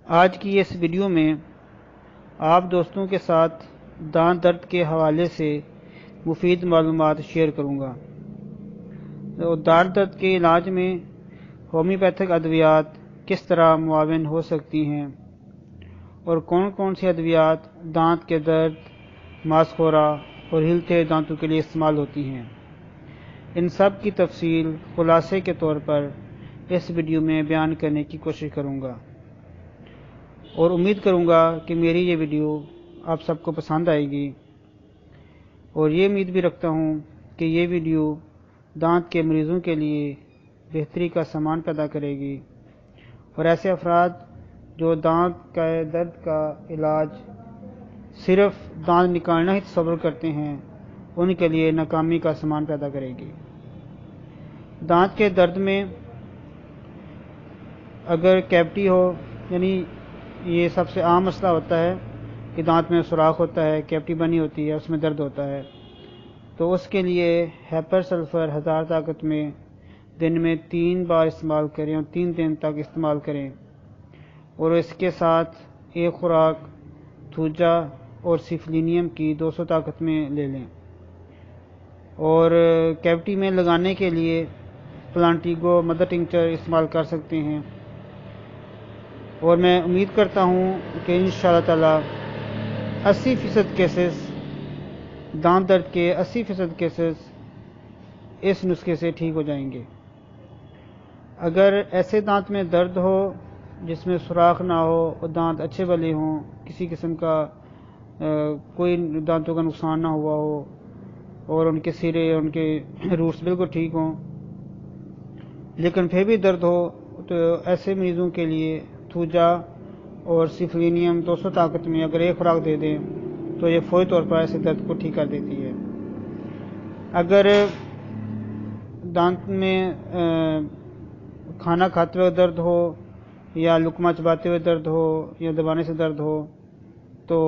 آج کی اس ویڈیو میں آپ دوستوں کے ساتھ دانت درد کے حوالے سے مفید معلومات شیئر کروں گا۔ دانت درد کے علاج میں ہومیوپیتھک ادویات کس طرح معاون ہو سکتی ہیں اور کون کون سی ادویات دانت کے درد، ماسخورا اور ہلتے دانتوں کے لیے استعمال ہوتی ہیں، ان سب کی تفصیل خلاصے کے طور پر اس ویڈیو میں بیان کرنے کی کوشش کروں گا، اور امید کروں گا کہ میری یہ ویڈیو آپ سب کو پسند آئے گی، اور یہ امید بھی رکھتا ہوں کہ یہ ویڈیو دانت کے مریضوں کے لیے بہتری کا سامان پیدا کرے گی، اور ایسے افراد جو دانت کا درد کا علاج صرف دانت نکالنا ہی تصور کرتے ہیں، ان کے لیے ناکامی کا سامان پیدا کرے گی۔ دانت کے درد میں اگر کیوٹی ہو، یعنی یہ سب سے عام مسئلہ ہوتا ہے کہ دانت میں سوراخ ہوتا ہے، کیوٹی بنی ہوتی ہے، اس میں درد ہوتا ہے، تو اس کے لیے ہیپر سلفر 1000 طاقت میں دن میں 3 بار استعمال کریں اور 3 دن تک استعمال کریں، اور اس کے ساتھ ایک خوراک تھوجا اور سیفلینیم کی 200 طاقت میں لے لیں، اور کیوٹی میں لگانے کے لیے پلانٹیگو مدر ٹنکچر استعمال کر سکتے ہیں، اور میں امید کرتا ہوں کہ انشاءاللہ تعالی 80% کیسز دانت درد کے 80% کیسز اس نسخے سے ٹھیک ہو جائیں گے۔ اگر ایسے دانت میں درد ہو جس میں سوراخ نہ ہو اور دانت اچھے بھلے ہوں، کسی قسم کا کوئی دانتوں کا نقصان نہ ہوا ہو، اور ان کے سرے، ان کے روٹس بالکل ٹھیک ہوں، لیکن پھر بھی درد ہو، تو ایسے مریضوں کے لیے تھوجا اور سیفلینیم 200 طاقت میں اگر ایک خوراک دے دیں تو یہ فوری طور پر ایسے درد کو ٹھیک کر دیتی ہے۔ اگر دانت میں کھانا کھاتے ہوئے درد ہو، یا لقمہ چباتے ہوئے درد ہو، یا دبانے سے درد ہو، تو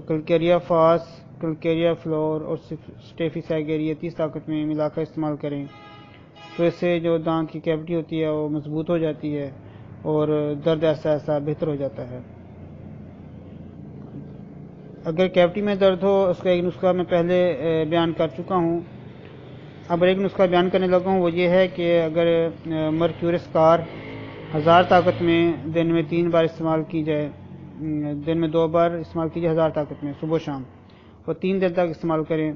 کلکیریا فاس، کلکیریا فلور اور سٹیفی سیگیریا 30 طاقت میں ملا کر استعمال کریں، تو اس سے جو دانت کی کیوٹی ہوتی ہے وہ مضبوط ہو جاتی ہے اور درد ایسا ایسا بہتر ہو جاتا ہے۔ اگر کیوٹی میں درد ہو، اس کا ایک نسخہ میں پہلے بیان کر چکا ہوں، اب ایک نسخہ بیان کرنے لگا ہوں، وہ یہ ہے کہ اگر مرکیورس کار 1000 طاقت میں دن میں 3 بار استعمال کی جائے، دن میں 2 بار استعمال کی جائے 1000 طاقت میں صبح و شام، اور 3 دن تک استعمال کریں،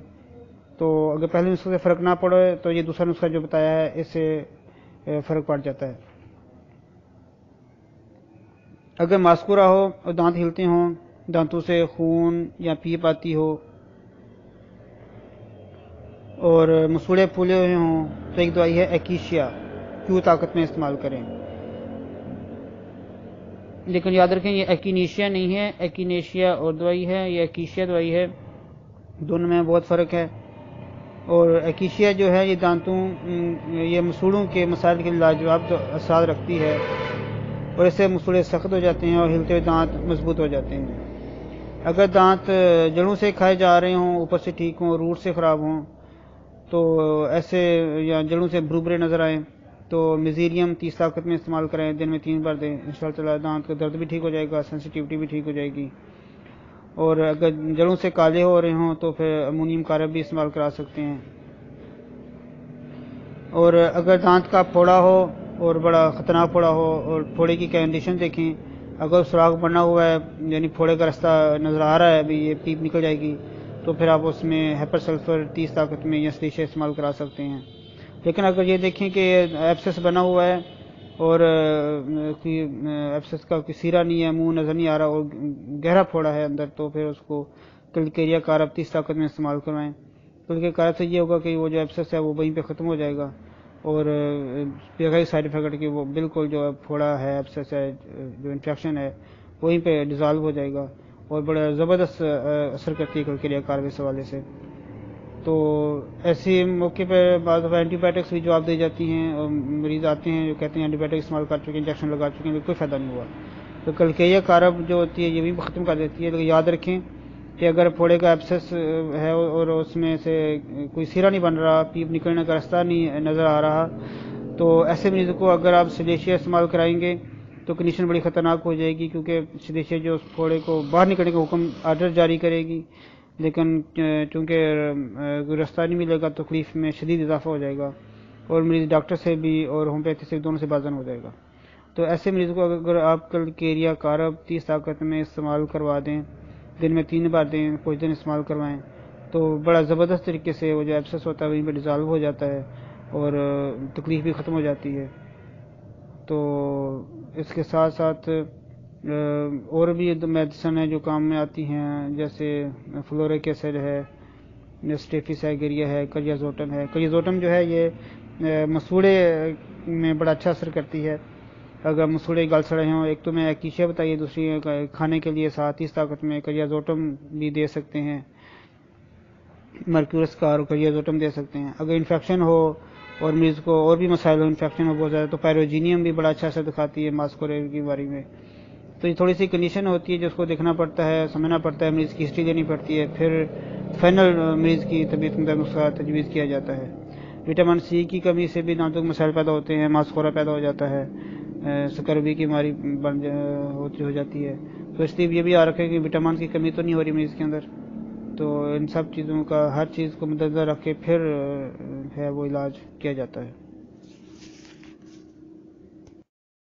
تو اگر پہلے نسخے سے فرق نہ پڑے تو یہ دوسرا نسخہ جو بتایا ہے اس سے فرق پڑ جاتا ہے۔ اگر ماسکورا ہو اور دانت ہلتے ہوں، دانتوں سے خون یا پیپ آتی ہو اور مسوڑے پھولے ہوئے ہوں، تو ایک دوائی ہے ایکیشیا، Q طاقت میں استعمال کریں، لیکن یاد رکھیں یہ ایکینیشیا نہیں ہے، ایکینیشیا اور دوائی ہے، یہ ایکیشیا دوائی ہے، دونوں میں بہت فرق ہے۔ اور ایکیشیا جو ہے یہ دانتوں، یہ مسوڑوں کے مسائل کے لاجواب اثرات رکھتی ہے، اور اس سے مسوڑے سخت ہو جاتے ہیں اور ہلتے ہوئے دانت مضبوط ہو جاتے ہیں۔ اگر دانت جڑوں سے کھائے جا رہے ہوں، اوپر سے ٹھیک ہوں، روٹ سے خراب ہوں، تو ایسے، یا جڑوں سے بھروبھرے نظر آئیں، تو میزیریم 30 طاقت میں استعمال کریں، دن میں 3 بار دیں، انشاءاللہ تعالی دانت کا درد بھی ٹھیک ہو جائے گا، سینسیٹیوٹی بھی ٹھیک ہو جائے گی۔ اور اگر جڑوں سے کالے ہو رہے ہوں تو پھر امونیم کارب بھی استعمال کرا سکتے ہیں۔ اور اگر دانت کا پھوڑا ہو اور بڑا خطرناک پھوڑا ہو، اور پھوڑے کی کنڈیشن دیکھیں، اگر سوراخ بنا ہوا ہے، یعنی پھوڑے کا رستہ نظر آ رہا ہے ابھی یہ پیپ نکل جائے گی، تو پھر آپ اس میں ہیپر سلفر 30 طاقت میں یا سلیشیا استعمال کرا سکتے ہیں۔ لیکن اگر یہ دیکھیں کہ ایبسس بنا ہوا ہے اور ایبسس کا کوئی سیرا نہیں ہے، منہ نظر نہیں آ رہا اور گہرا پھوڑا ہے اندر، تو پھر اس کو کلکیریا کارب 30 طاقت میں استعمال کروائیں۔ کلکیریا کارب سے یہ ہوگا کہ وہ جو ایبسس ہے وہ وہیں پہ ختم ہو جائے گا، اور بغیر سائیڈ افیکٹ کہ وہ بالکل جو پھوڑا ہے، ایبسس ہے، جو انفیکشن ہے، وہیں پہ ڈیزالو ہو جائے گا، اور بڑا زبردست اثر کرتی ہے کلکیریا کارب اس حوالے سے۔ تو ایسے موقع پہ بعض دفعہ اینٹی بایوٹکس بھی جواب دی جاتی ہیں، اور مریض آتے ہیں جو کہتے ہیں اینٹی بایوٹک استعمال کر چکے ہیں، انجیکشن لگا چکے ہیں، لیکن کوئی فائدہ نہیں ہوا۔ تو کلکیریا کارب جو ہوتی ہے یہ بھی ختم کر دیتی ہے، لیکن یاد رکھیں کہ اگر پھوڑے کا ایبسس ہے اور اس میں سے کوئی سیرا نہیں بن رہا، پیپ نکلنے کا راستہ نہیں نظر آ رہا، تو ایسے مریض کو اگر آپ سلیشیا استعمال کرائیں گے تو کنڈیشن بڑی خطرناک ہو جائے گی، کیونکہ سیدھے جو اس پھوڑے کو باہر نکلنے کا حکم آرڈر جاری کرے گی، لیکن چونکہ راستہ نہیں ملے گا تو تکلیف میں شدید اضافہ ہو جائے گا، اور مریض ڈاکٹر سے بھی اور ہومیوپیتھی سے دونوں سے بازن ہو جائے گا۔ تو ایسے مریض کو اگر آپ کل کیریا کارب 30 طاقت میں استعمال کروا دیں، دن میں 3 بار دیں، کچھ دن استعمال کروائیں، تو بڑا زبردست طریقے سے وہ جو ایبسس ہوتا ہے وہیں پہ ڈیزالو ہو جاتا ہے اور تکلیف بھی ختم ہو جاتی ہے۔ تو اس کے ساتھ ساتھ اور بھی میڈیسن ہیں جو کام میں آتی ہیں، جیسے فلورک ایسڈ ہے، اسٹیفیسائگریا ہے، کریازوٹم ہے۔ کریازوٹم جو ہے یہ مسوڑے میں بڑا اچھا اثر کرتی ہے۔ اگر مسوڑے گل سڑے ہوں، ایک تو میں ایکیشیا بتائیے، دوسری کھانے کے لیے 30 طاقت میں کریازوٹم بھی دے سکتے ہیں، مرکیورس کا اور کریازوٹم دے سکتے ہیں۔ اگر انفیکشن ہو اور مریض کو اور بھی مسائل ہو، انفیکشن ہو بہت زیادہ، تو پیروجینیم بھی بڑا اچھا اثر دکھاتی ہے ماسکوریل کی بیماری میں۔ تو یہ تھوڑی سی کنڈیشن ہوتی ہے جس کو دیکھنا پڑتا ہے، سمجھنا پڑتا ہے، مریض کی ہسٹری دینی پڑتی ہے، پھر فائنل مریض کی طبیعت مطابق نسخہ تجویز کیا جاتا ہے۔ وٹامن سی کی کمی سے بھی دانتوں کے مسائل پیدا ہوتے ہیں، ماسکورا پیدا ہو جاتا ہے، سکروی کی بیماری ہو جاتی ہے۔ تو اس لیے یہ بھی یاد رکھیں کہ وٹامن کی کمی تو نہیں ہو رہی مریض کے اندر۔ تو ان سب چیزوں کا ہر چیز کو مدنظر رکھ کے پھر ہے وہ علاج کیا جاتا ہے۔